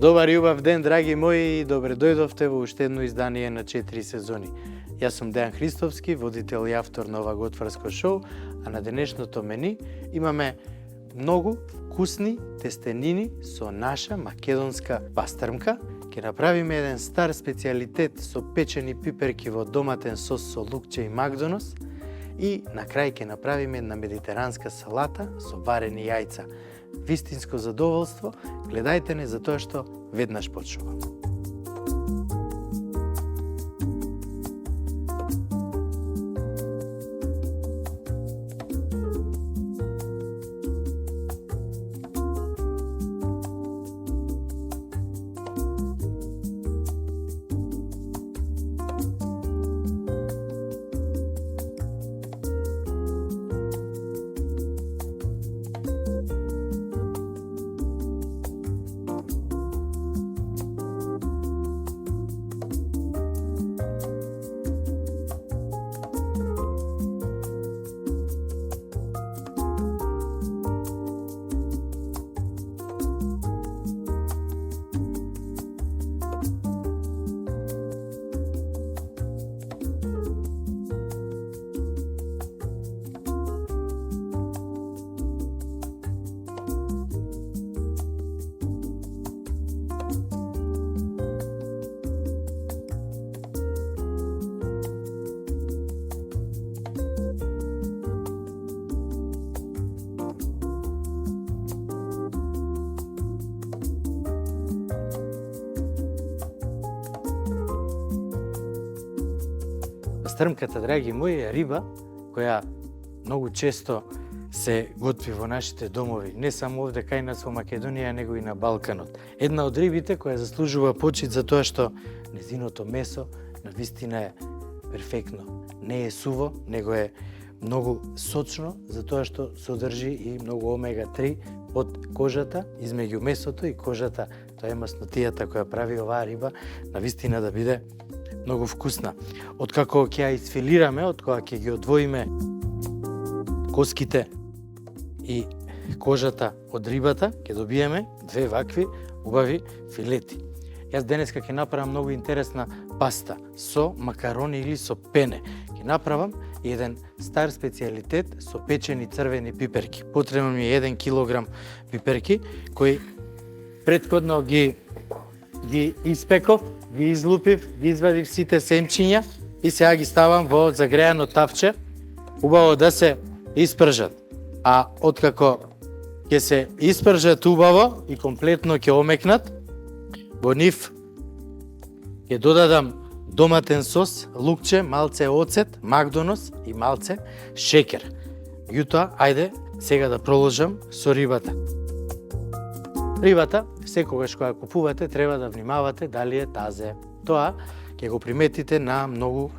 Добар и убав ден, драги мои, и добре дојдовте во уште едно издание на 4 сезони. Јас сум Дејан Христовски, водител и автор на ова готварско шоу, а на денешното мени имаме многу вкусни тестенини со наша македонска пастрмка. Ќе направиме еден стар специјалитет со печени пиперки во доматен сос со лукче и макдонос и на крај ќе направиме една медитеранска салата со варени јајца. Вистинско задоволство, гледајте не затоа што веднаш почнува. Пастрмката, драги мои, е риба која многу често се готви во нашите домови, не само овде кај нас во Македонија, него и на Балканот. Една од рибите која заслужува почит за тоа што незиното месо навистина е перфектно. Не е суво, него е многу сочно, за тоа што содржи и многу омега-3 од кожата, измеѓу месото и кожата. Тоа е маснотијата која прави оваа риба навистина да биде многу вкусна. Откако ќе ја изфилираме, откога ќе ги одвоиме коските и кожата од рибата, ќе добиеме две вакви убави филети. Јас денеска ќе направам многу интересна паста со макарони или со пене. Ќе направам еден стар специјалитет со печени црвени пиперки. Потребно ми е 1 килограм пиперки, кои претходно ги испеков, ги излупив, ги извадив сите семчиња и сега ги ставам во загреано тавче, убаво да се испржат. А откако ќе се испржат убаво и комплетно ќе омекнат, во нив ќе додадам доматен сос, лукче, малце оцет, макдонос и малце шекер. Меѓутоа, ајде сега да продолжам со рибата. Рибата, секогаш кога купувате, треба да внимавате дали е тазе. Тоа ќе го приметите на многу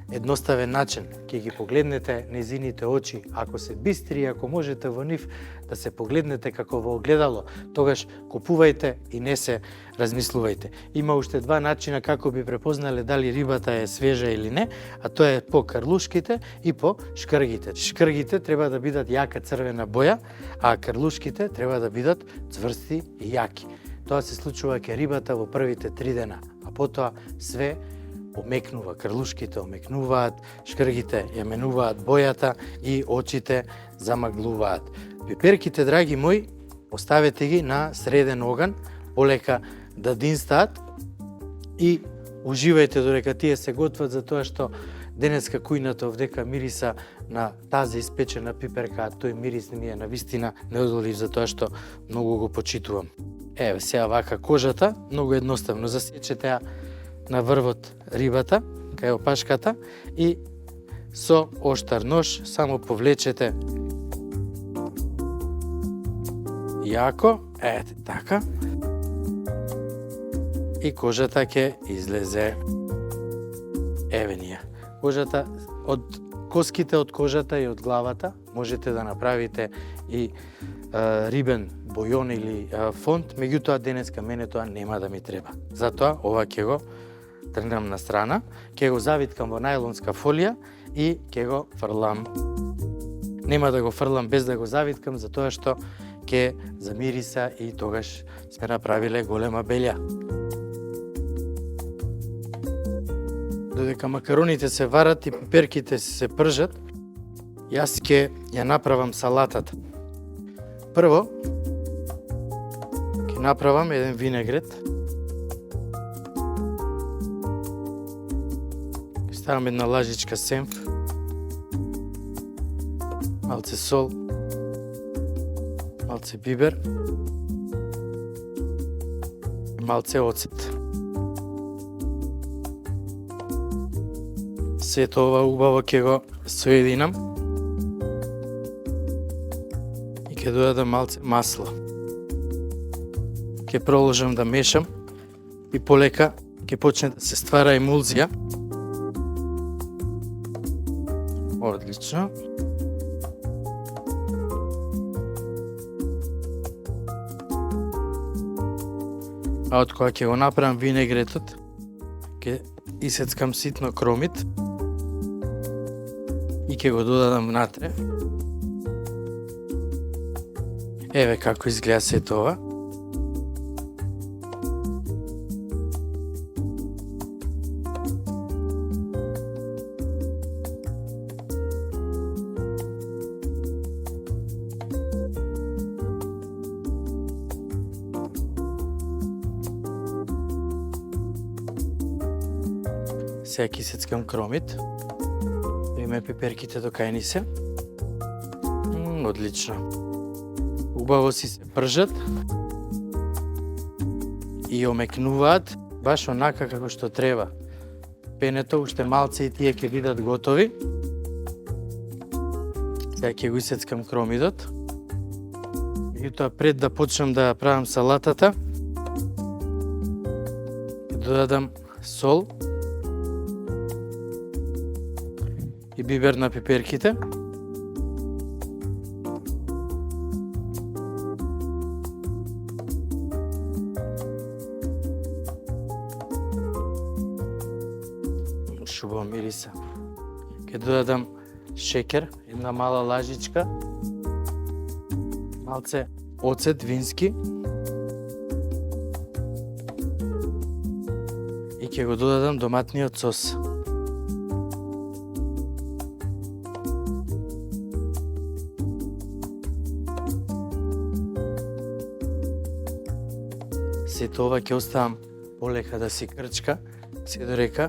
едноставен начин. Ќе ги погледнете незините очи, ако се бистри, ако можете во нив да се погледнете како во огледало, тогаш купувајте и не се размислувајте. Има уште два начина како би препознале дали рибата е свежа или не, а тоа е по карлушките и по шкргите. Шкргите треба да бидат јака црвена боја, а карлушките треба да бидат цврсти и јаки. Тоа се случува кај рибата во првите 3 дена, а потоа све омекнува, крлушките омекнуваат, шкргите ја менуваат бојата и очите замаглуваат. Пиперките, драги мои, оставете ги на среден оган, полека да динстаат и уживајте додека тие се готват, затоа што денеска кујната овдека мириса на тази испечена пиперка, а тој мирис ми е навистина неодолив, затоа што многу го почитувам. Еве сега вака кожата, многу едноставно засечете ја на врвот рибата, кај опашката, и со оштар нож само повлечете јако, ете така, и кожата ќе излезе. Еве ние. Кожата од коските од кожата и од главата можете да направите и рибен бојон или фонд, меѓутоа денеска мене тоа нема да ми треба. Затоа ова ќе го тргнам на страна, ќе го завиткам во најлонска фолија и ќе го фрлам. Нема да го фрлам без да го завиткам, затоа што ке замириса и тогаш сме направиле голема белја. Додека макароните се варат и пиперките се пржат, јас ќе ја направам салатата. Прво, ќе направам еден винегрет. Ќе ставам една лажичка сенф, малце сол, малце бибер и малце оцет. Сето ова убаво ќе го соединам и ќе додадам малце масло. Ќе продолжам да мешам и полека ќе почне да се ствара емулзија. Одлично. А од кога ќе го направам винегретот, ќе исецкам ситно кромит и ќе го додадам внатре. Еве како изгледа сето ова. Сега ќе исецкам кромит. Име пиперките до кај ни се. Одлично. Убаво си се пржат и омекнуваат баш онака како што треба. Пенето уште малце и тие ќе бидат готови. Сега ќе го исецкам кромидот. Меѓутоа пред да почнам да правам салатата, ќе додадам сол и бибер на пиперките. Шубаво мириса. Ќе додадам шекер, една мала лажичка, малце оцет вински и ќе го додадам доматниот сос. Сето ова ќе оставам полека да си крчка, се дорека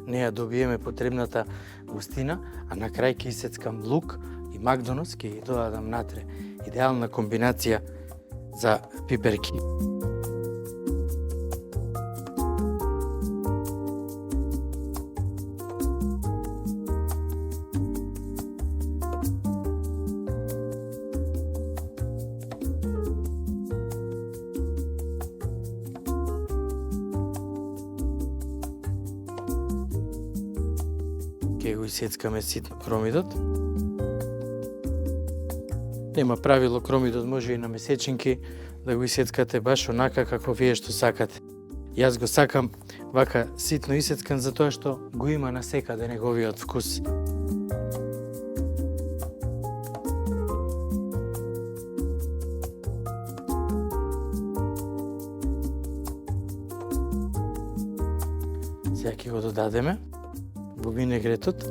не ја добиеме потребната густина, а на крај ќе исецкам лук и макдонос, ќе ги додадам натре. Идеална комбинација за пиперки. Ќе го исецкаме ситно кромидот. Нема правило, кромидот може и на месечинки да го исецкате баш онака како вие што сакате. Јас го сакам вака ситно исецкан затоа што го има насекаде неговиот вкус. Сега ќе го додадеме во винегретот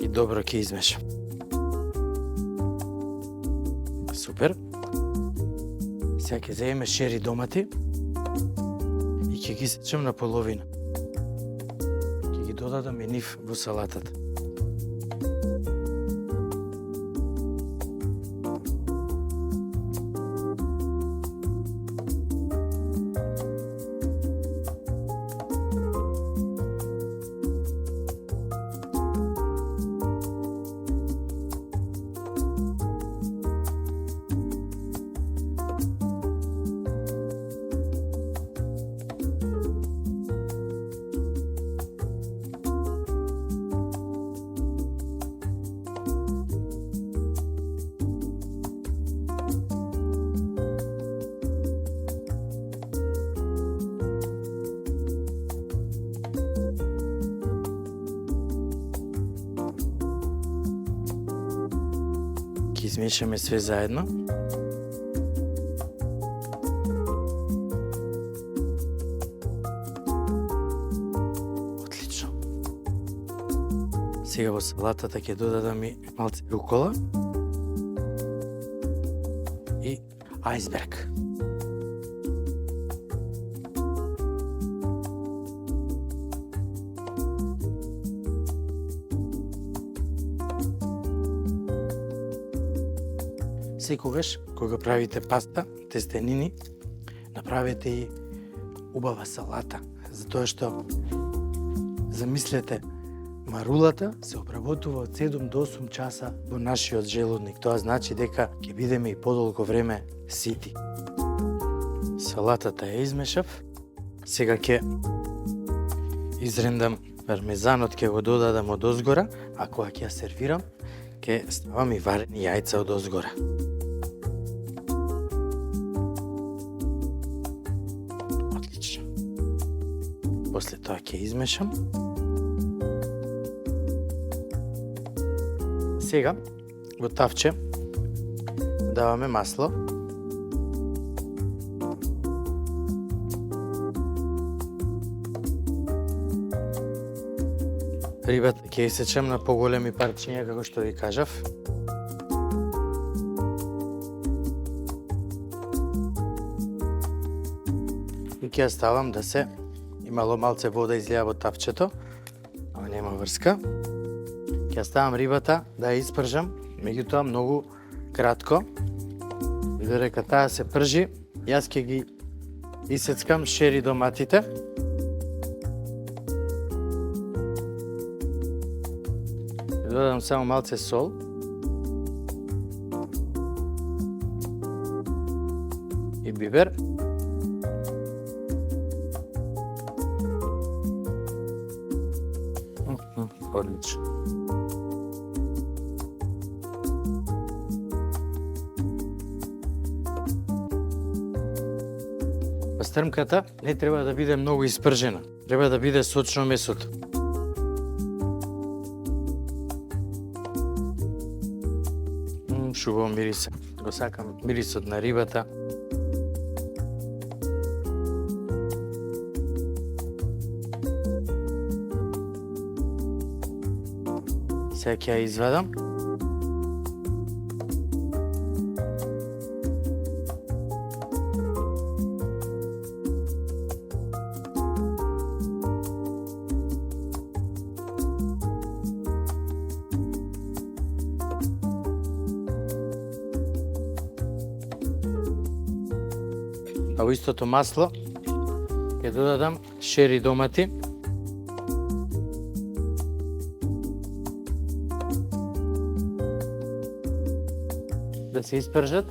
и добро ќе измешам. Супер. Сега ќе земеме шери домати и ќе ги сечам на половина. Ќе ги додадам и нив во салатата. измешаме све заедно. Отлично. Сега во салатата ќе додадам и малце рукола и ајсберг. Секогаш, кога правите паста, тестенини, направете и убава салата. Затоа што, замислете, марулата се обработува од 7 до 8 часа во нашиот желудник. Тоа значи дека ќе бидеме и подолго време сити. Салатата ја измешав. Сега ќе изрендам пармезанот, ќе го додадам од озгора, а кога ќе ја сервирам, ќе ставам и варени јајца од озгора. Отлично. После тоа ќе измешам. Сега во тавче даваме масло. Рибата ќе исечам на поголеми парчиња, како што ви кажав. И ќе ја ставам да се имало малце вода излија во тавчето, ама нема врска. Ќе ја ставам рибата да ја испржам, меѓутоа многу кратко. И додека таа се пржи, јас ќе ги исецкам шери доматите. Додадам само малце сол. И бибер. Одлично. Пастрмката не треба да биде многу испржена. Треба да биде сочно месото. Шубаво мирисе. Го сакам мирисот на рибата. Сега ќе ја извадам. А во истото масло ќе додадам шери домати. Да се испржат.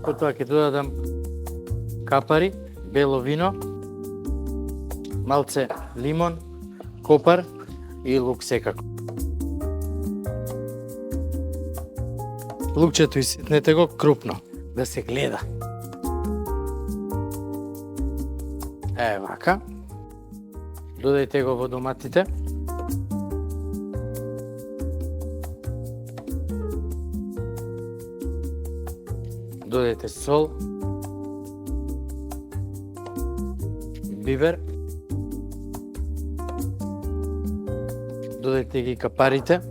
Потоа ќе додадам капари, бело вино, малце лимон, копар и лук секако. Лукчето иситнете го крупно, да се гледа. Вака. Додајте го во доматите. Додајте сол, бибер. Додајте ги капарите.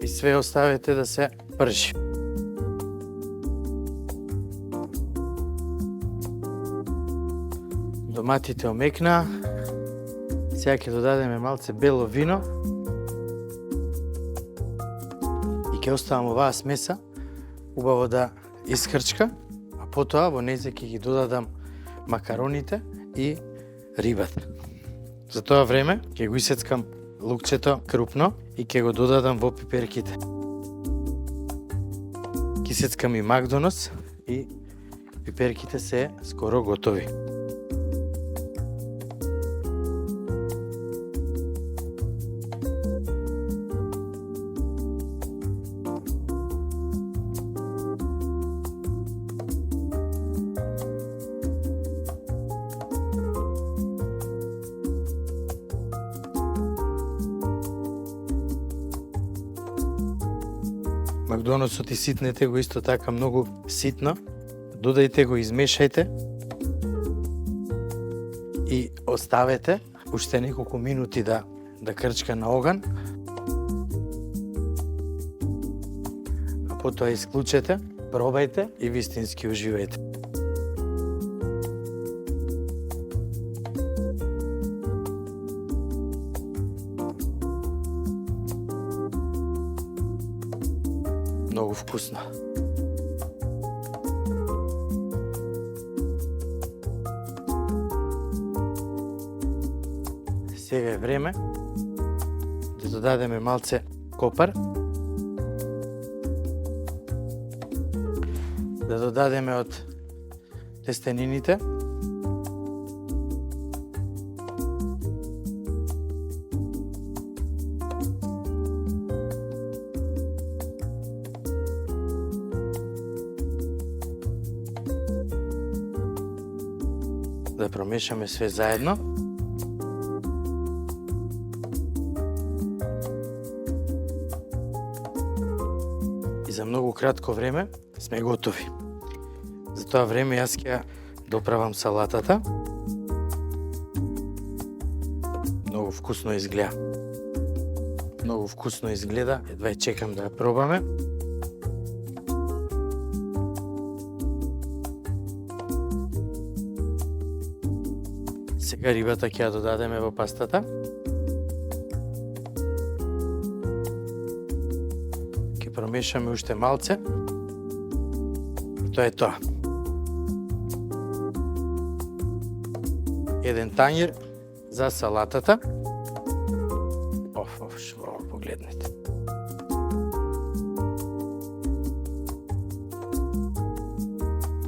И све оставете да се пржи. Доматите омекнаа. Сега ќе додадеме малце бело вино. И ќе оставам оваа смеса убаво да искрчка, а потоа во нејзе ќе ги додадам макароните и рибата. За тоа време ќе го исецкам лукчето крупно и ќе го додадам во пиперките. Ќе исецкам и макдонос и пиперките се скоро готови. Макдоносот и ситнете го исто така многу ситно. Додајте го, измешајте и оставете уште неколку минути да крчка на оган. А потоа исклучете, пробајте и вистински уживајте. Многу вкусно. Сега е време да додадеме малце копар, да додадеме од тестенините, да промешаме све заедно. И за многу кратко време сме готови. За тоа време јас ќе доправам салатата. Многу вкусно изгледа. Многу вкусно изгледа. Едва ја чекам да ја пробаме. Сега рибата ќе ја додадеме во пастата. Ќе промешаме уште малце. И тоа е тоа. Еден тањер за салатата. Шо, погледнете.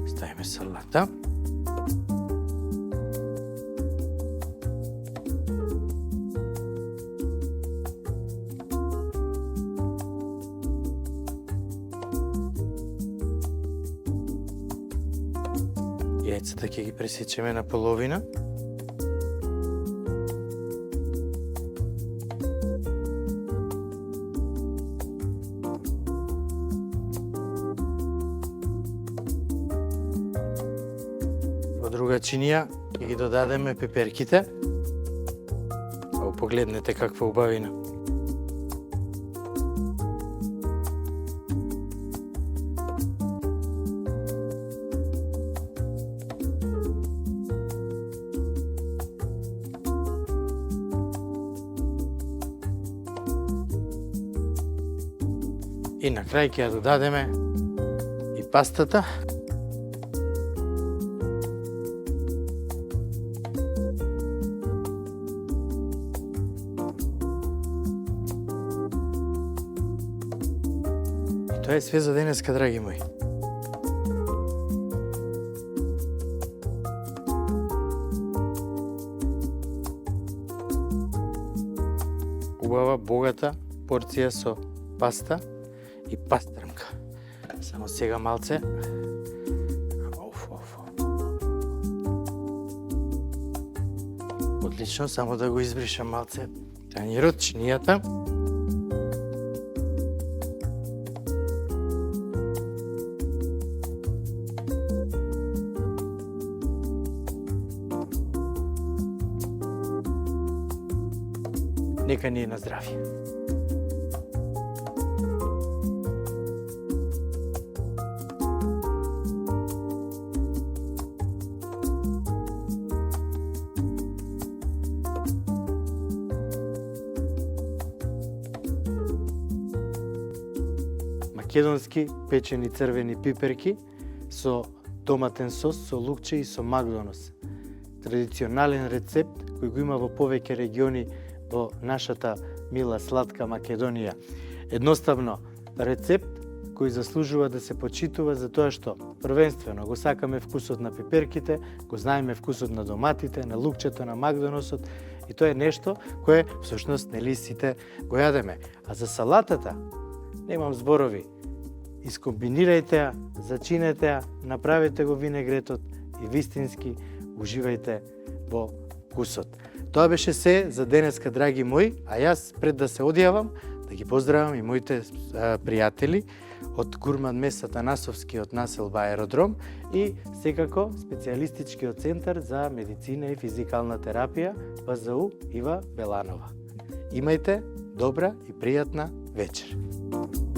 Ставиме салата. Јајцата ќе ги пресечеме на половина. Во друга чинија ќе ги додадеме пеперките. Ово погледнете каква убавина. И на крај ќе ја додадеме и пастата. И тоа е све за денеска, драги мои. Убава, богата порција со паста и пастрмка. Само сега малце. Одлично, само да го избришам малце тањерот, чинијата. Нека ни е на здравје. Македонски печени црвени пиперки со томатен сос, со лукче и со макдонос. Традиционален рецепт кој го има во повеќе региони во нашата мила сладка Македонија. Едноставно рецепт кој заслужува да се почитува за тоа што првенствено го сакаме вкусот на пиперките, го знаеме вкусот на доматите, на лукчето, на макдоносот и тоа е нешто кое всушност нели сите го јадеме. А за салатата немам зборови. Искомбинирајте ја, зачинете ја, направете го винегретот и вистински уживајте во вкусот. Тоа беше се за денеска, драги мои, а јас пред да се одјавам, да ги поздравам и моите пријатели од Гурман Месата Насовски од населба Аеродром и секако специјалистичкиот центар за медицина и физикална терапија ПЗУ Ива Беланова. Имајте добра и пријатна вечер.